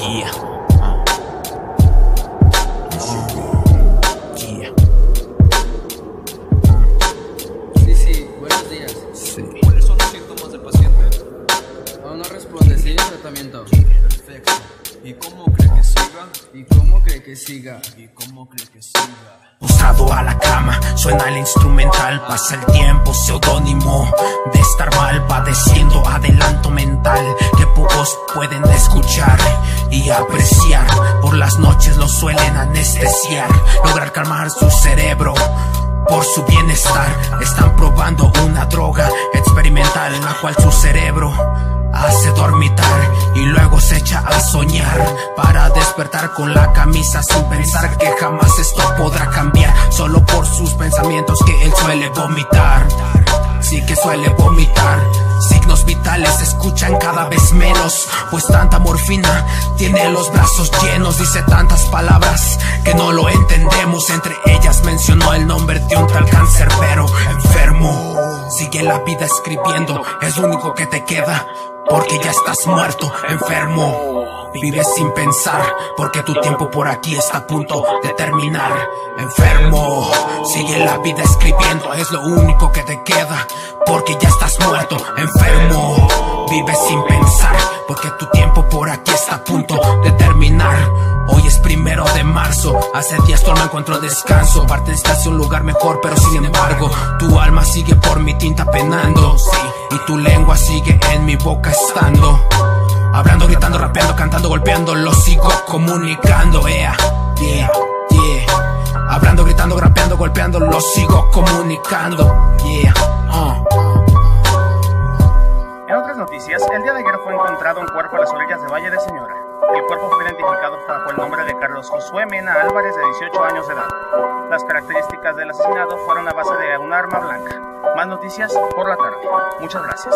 Yeah. Yeah. Sí, buenos días. Sí. ¿Cuáles son los síntomas del paciente? Aún no responde, sigue el tratamiento. Perfecto. ¿Y cómo cree que siga? ¿Y cómo cree que siga? ¿Y cómo cree que siga? Postrado a la cama, suena el instrumental. Pasa el tiempo, seudónimo de estar mal, padeciendo adelanto mental que pocos pueden escuchar y apreciar. Por las noches lo suelen anestesiar, lograr calmar su cerebro por su bienestar. Están probando una droga experimental en la cual su cerebro hace dormitar y luego se echa a soñar para despertar con la camisa sin pensar que jamás esto podrá cambiar, solo por sus pensamientos que él suele vomitar. Sí que suele vomitar. Signos vitales se escuchan cada vez menos, pues tanta morfina tiene los brazos llenos. Dice tantas palabras que no lo entendemos. Entre ellas mencionó el nombre de un tal cancerbero enfermo. Sigue la vida escribiendo, es lo único que te queda, porque ya estás muerto, enfermo. Vives sin pensar, porque tu tiempo por aquí está a punto de terminar, enfermo. Sigue la vida escribiendo, es lo único que te queda, porque ya estás muerto, enfermo. Vives sin pensar, porque tu tiempo por aquí está a punto de terminar. Hoy es 1 de marzo, hace días tu alma encontró descanso. Partiste hacia un lugar mejor, pero sin embargo tu alma sigue por mi tinta penando, sí, y tu lengua sigue en mi boca estando. Hablando, gritando, rapeando, cantando, golpeando, lo sigo comunicando, yeah, yeah, yeah. Hablando, gritando, rapeando, golpeando, lo sigo comunicando, yeah, En otras noticias, el día de ayer fue encontrado un cuerpo a las orillas de Valle de Señora. El cuerpo fue identificado bajo el nombre de Carlos Josué Mena Álvarez, de 18 años de edad. Las características del asesinado fueron a base de un arma blanca. Más noticias por la tarde. Muchas gracias.